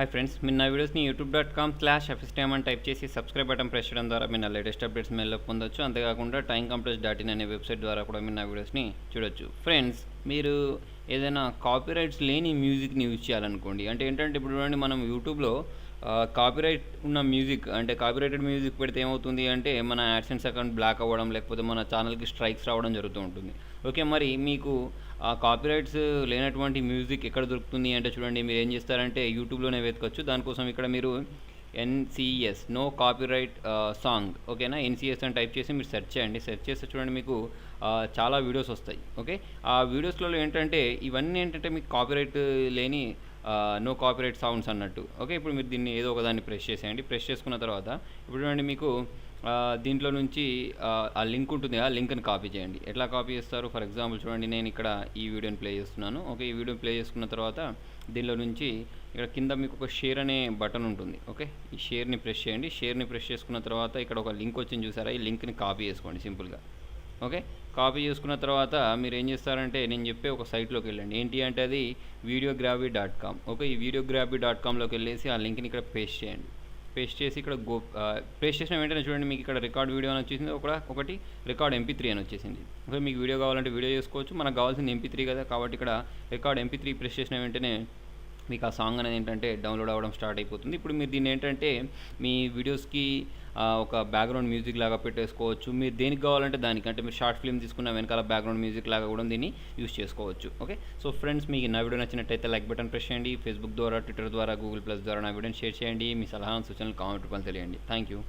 Hi friends, మీరు నా వీడియోస్ని youtube.com/fstm అని టైప్ చేసి సబ్స్క్రైబ్ బటన్ ప్రెస్ చేయడం ద్వారా మీరు నా లేటెస్ట్ అప్డేట్స్ మెయిల్లో పొందొచ్చు. అంతేకాకుండా timecompress.in అనే వెబ్సైట్ ద్వారా కూడా మీరు నా వీడియోస్ని చూడొచ్చు. ఫ్రెండ్స్, మీరు ఏదైనా కాపీరైట్స్ లేని మ్యూజిక్ని యూజ్ చేయాలనుకోండి. అంటే ఏంటంటే ఇప్పుడు చూడండి, మనం యూట్యూబ్లో కాపీరైట్ ఉన్న మ్యూజిక్ అంటే కాపీరైటెడ్ మ్యూజిక్ పెడితే ఏమవుతుంది అంటే మన యాడ్సెన్స్ అకౌంట్ బ్లాక్ అవ్వడం, లేకపోతే మన ఛానల్కి స్ట్రైక్స్ రావడం జరుగుతూ ఉంటుంది. ఓకే, మరి మీకు ఆ కాపీరైట్స్ లేనటువంటి మ్యూజిక్ ఎక్కడ దొరుకుతుంది అంటే చూడండి, మీరు ఏం చేస్తారంటే యూట్యూబ్లోనే వెతకొచ్చు. దానికోసం ఇక్కడ మీరు ఎన్సిఎస్ నో కాపీరైట్ సాంగ్, ఓకేనా, ఎన్సిఎస్ అని టైప్ చేసి మీరు సెర్చ్ చేయండి. సెర్చ్ చేస్తే చూడండి మీకు చాలా వీడియోస్ వస్తాయి. ఓకే, ఆ వీడియోస్లలో ఏంటంటే ఇవన్నీ ఏంటంటే మీకు కాపీరైట్ లేని నో కాపీరైట్ సౌండ్స్ అన్నట్టు. ఓకే, ఇప్పుడు మీరు దీన్ని ఏదో ఒకదాన్ని ప్రెస్ చేసేయండి. ప్రెస్ చేసుకున్న తర్వాత ఇప్పుడు చూడండి మీకు దీంట్లో నుంచి ఆ లింక్ ఉంటుంది, ఆ లింక్ని కాపీ చేయండి. ఎట్లా కాపీ చేస్తారు? ఫర్ ఎగ్జాంపుల్ చూడండి, నేను ఇక్కడ ఈ వీడియోని ప్లే చేస్తున్నాను. ఓకే, ఈ వీడియోని ప్లే చేసుకున్న తర్వాత దీనిలో నుంచి ఇక్కడ కింద మీకు ఒక షేర్ అనే బటన్ ఉంటుంది. ఓకే, ఈ షేర్ని ప్రెస్ చేయండి. షేర్ని ప్రెస్ చేసుకున్న తర్వాత ఇక్కడ ఒక లింక్ వచ్చింది చూసారా, ఈ లింక్ని కాపీ చేసుకోండి సింపుల్గా. ఓకే, కాపీ చేసుకున్న తర్వాత మీరు ఏం చేస్తారంటే నేను చెప్పే ఒక సైట్లోకి వెళ్ళండి. ఏంటి అంటే అది videography.com. ఓకే, ఈ videography.comలోకి వెళ్ళేసి ఆ లింక్ని ఇక్కడ పేస్ట్ చేయండి. పేస్ట్ చేసి ఇక్కడ పేస్ట్ చేసిన వెంటనే చూడండి మీకు ఇక్కడ రికార్డ్ వీడియో అని వచ్చేసింది, ఒకటి రికార్డ్ MP3 అని వచ్చేసింది. ఓకే, మీకు వీడియో కావాలంటే వీడియో చేసుకోవచ్చు. మనకు కావాల్సింది MP3 కదా, కాబట్టి ఇక్కడ రికార్డ్ MP3 ప్రెస్ చేసిన వెంటనే మీకు ఆ సాంగ్ అనేది ఏంటంటే డౌన్లోడ్ అవ్వడం స్టార్ట్ అయిపోతుంది. ఇప్పుడు మీరు దీన్ని ఏంటంటే మీ వీడియోస్కి ఒక బ్యాక్గ్రౌండ్ మ్యూజిక్ లాగా పెట్టేసుకోవచ్చు. మీరు దేనికి కావాలంటే దానికి, అంటే మీరు షార్ట్ ఫిల్మ్ తీసుకున్న వెనకాల బ్యాక్గ్రౌండ్ మ్యూజిక్ లాగా కూడా దీన్ని యూస్ చేసుకోవచ్చు. ఓకే, సో ఫ్రెండ్స్, మీకు నా వీడియో నచ్చినట్టయితే లైక్ బటన్ ప్రెస్ చేయండి. ఫేస్బుక్ ద్వారా, ట్విట్టర్ ద్వారా, గూగుల్+ ద్వారా నా వీడియోని షేర్ చేయండి. మీ సలహా సూచనలు కామెంట్ రూపంలో తెలియండి. Thank you.